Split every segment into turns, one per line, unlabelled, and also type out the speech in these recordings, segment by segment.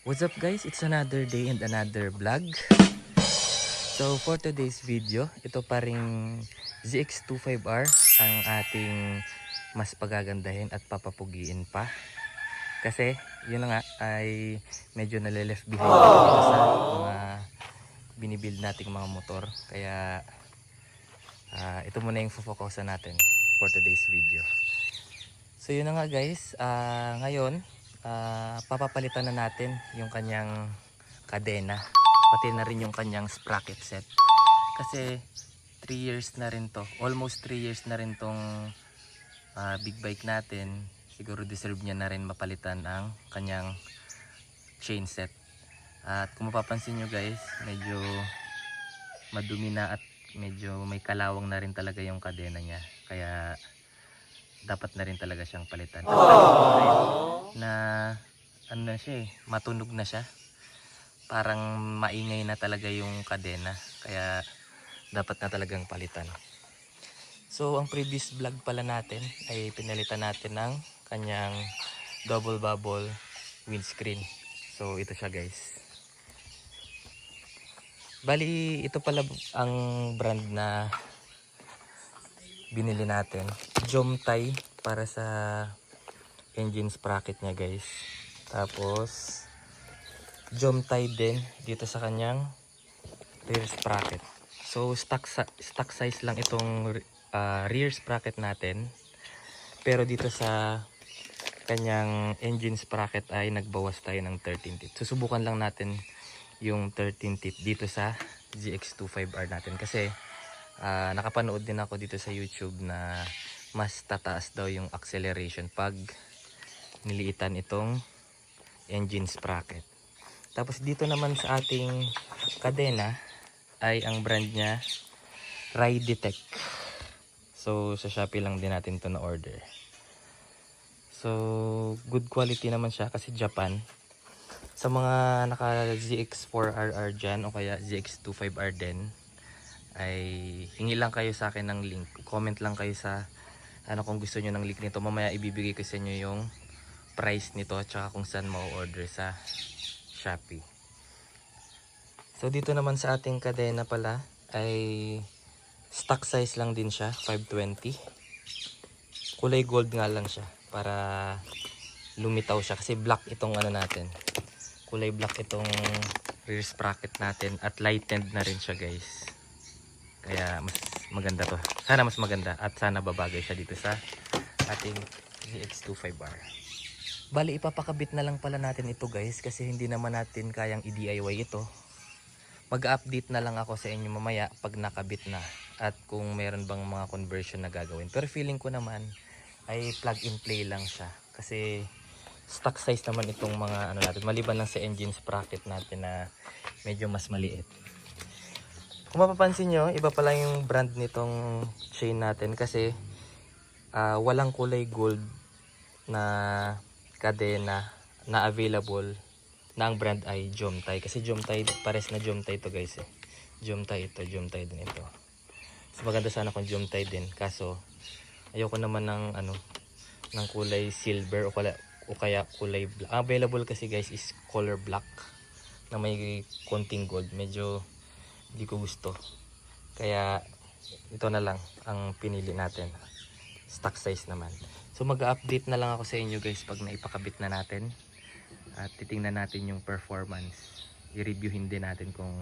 What's up guys? It's another day and another vlog. So for today's video, ito pa ring ZX25R ang ating mas pagagandahin at papapugiin pa. Kasi yun na nga ay medyo nalileft behind dito sa mga binibuild nating mga motor. Kaya ito muna yung focusan natin for today's video. So yun na nga guys, ngayon papapalitan na natin yung kanyang kadena, pati na rin yung kanyang sprocket set. Kasi 3 years na rin to, almost 3 years na rin tong big bike natin. Siguro deserve niya na rin mapalitan ang kanyang chain set. At kung mapapansin nyo guys, medyo madumi na at medyo may kalawang na rin talaga yung kadena niya. Kaya dapat na rin talaga siyang palitan. Na ano na siya matunog na siya. Parang maingay na talaga yung kadena. Kaya dapat na talagang palitan. So ang previous vlog pala natin ay pinalitan natin ng kanyang double bubble windscreen. So ito siya guys. Bali ito pala ang brand na binili natin. Jomtai para sa engine sprocket niya guys. Tapos Jomtai din dito sa kanyang rear sprocket. So stock size lang itong rear sprocket natin. Pero dito sa kanyang engine sprocket ay nagbawas tayo ng 13 teeth. Susubukan lang natin yung 13 teeth dito sa ZX25R natin kasi nakapanood din ako dito sa YouTube na mas tataas daw yung acceleration pag niliitan itong engine sprocket. Tapos dito naman sa ating kadena ay ang brand niya Ridetech. So sa Shopee lang din natin to na order. So good quality naman siya kasi Japan. Sa mga naka ZX4RR dyan o kaya ZX25R din, ay hingi lang kayo sa akin ng link, comment lang kayo sa kung gusto nyo ng link nito. Mamaya ibibigay ko sa inyo yung price nito at saka kung saan ma-order sa Shopee. So dito naman sa ating kadena pala ay stock size lang din siya, 520. Kulay gold nga lang siya para lumitaw siya kasi black itong natin. Kulay black itong rear sprocket natin at lightened na rin siya guys. Kaya mas maganda to. Sana mas maganda at sana babagay siya dito sa ating ZX25R. Bali ipapakabit na lang pala natin ito guys kasi hindi naman natin kayang i-DIY ito. Mag-update na lang ako sa inyo mamaya pag nakabit na at kung meron bang mga conversion na gagawin. Pero feeling ko naman ay plug and play lang siya kasi stock size naman itong mga natin maliban lang sa engine sprocket natin na medyo mas maliit. Kung mapapansin nyo, iba pala yung brand nitong chain natin kasi walang kulay gold na kadena na available na ang brand ay Jomtai. Kasi Jomtai, pares na Jomtai to guys Jomtai ito, Jomtai din ito. So maganda sana kung Jomtai din. Kaso ayoko naman ng ng kulay silver o kaya kulay black. Available kasi guys is color black na may konting gold. Medyo hindi ko gusto. Kaya ito na lang ang pinili natin. Stock size naman. So mag-update na lang ako sa inyo guys pag naipakabit na natin. At titingnan natin yung performance. I-reviewin din natin kung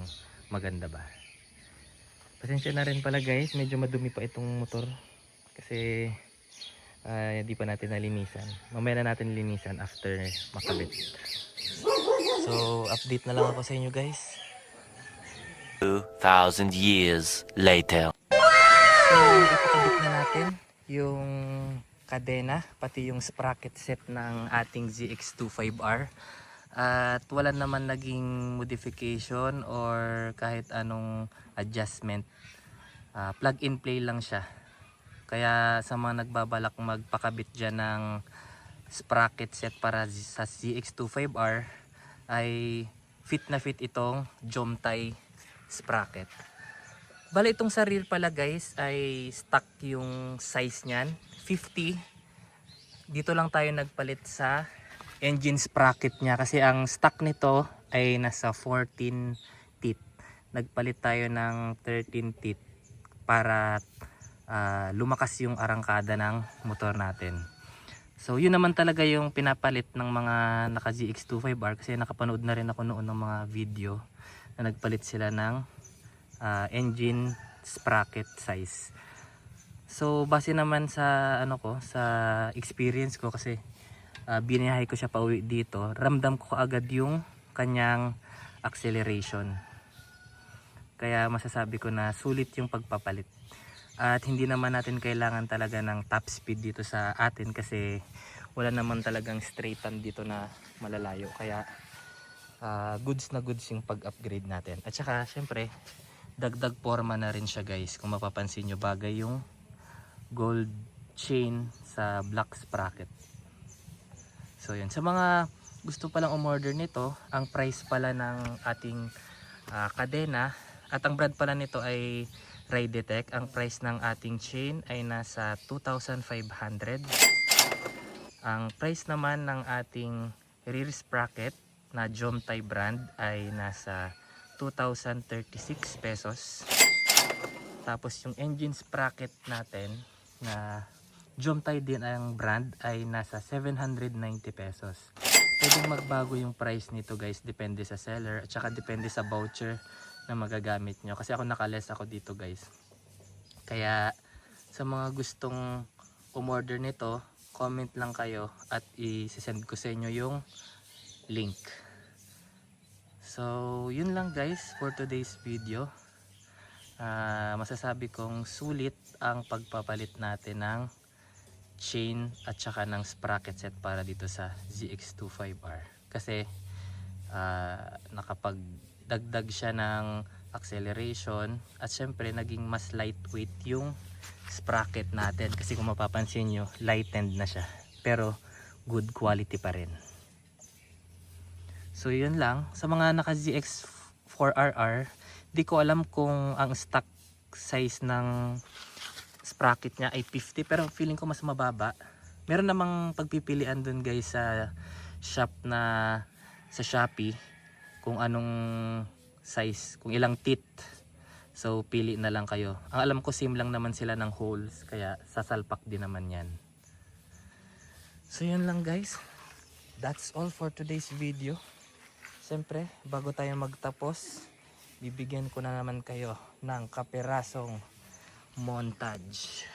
maganda ba. Pasensya na rin pala guys. Medyo madumi pa itong motor. Kasi hindi pa natin nalinisan. Mamaya na natin linisan after makabit. So update na lang ako sa inyo guys.
2,000 years later.
So, ipakabit na natin yung kadena, pati yung sprocket set ng ating ZX25R. At wala naman naging modification or kahit anong adjustment. Plug and play lang siya. Kaya sa mga nagbabalak magpakabit dyan ng sprocket set para sa ZX25R ay fit na fit itong Jomtai sprocket. Bali itong sa rear pala guys ay stock yung size niyan 50. Dito lang tayo nagpalit sa engine sprocket niya kasi ang stock nito ay nasa 14 teeth. Nagpalit tayo ng 13 teeth para lumakas yung arangkada ng motor natin. So yun naman talaga yung pinapalit ng mga naka ZX25R kasi nakapanood na rin ako noon ng mga video na nagpalit sila ng engine sprocket size. So base naman sa sa experience ko kasi biniyahe ko siya pauwi dito, ramdam ko kaagad yung kanyang acceleration. Kaya masasabi ko na sulit yung pagpapalit. At hindi naman natin kailangan talaga ng top speed dito sa atin kasi wala naman talagang straightan dito na malalayo. Kaya goods na goods yung pag-upgrade natin. At saka syempre dagdag forma na rin siya guys. Kung mapapansin nyo, bagay yung gold chain sa black sprocket. So yun, sa mga gusto palang umorder nito, ang price pala ng ating kadena at ang brand pala nito ay Raidetech. Ang price ng ating chain ay nasa 2,500. Ang price naman ng ating rear sprocket na Jomtai brand ay nasa 2,036 pesos. Tapos yung engine sprocket natin na Jomtai din ang brand ay nasa 790 pesos. Pwedeng magbago yung price nito guys, depende sa seller at saka depende sa voucher na magagamit nyo. Kasi ako nakaless ako dito guys. Kaya sa mga gustong umorder nito, comment lang kayo at i-send ko sa inyo yung link. So yun lang guys for today's video. Masasabi kong sulit ang pagpapalit natin ng chain at saka ng sprocket set para dito sa ZX25R kasi nakapagdagdag siya ng acceleration at syempre naging mas lightweight yung sprocket natin kasi kung mapapansin nyo lightened na siya pero good quality pa rin. So yun lang sa mga naka ZX4RR, di ko alam kung ang stock size ng sprocket niya ay 50 pero feeling ko mas mababa. Meron namang pagpipilian dun guys sa shop na sa Shopee kung anong size, kung ilang teeth. So pili na lang kayo. Ang alam ko same lang naman sila ng holes kaya sasalpak din naman yan. So yun lang guys. That's all for today's video. Siyempre bago tayo magtapos, bibigyan ko na naman kayo ng kaperasong montage.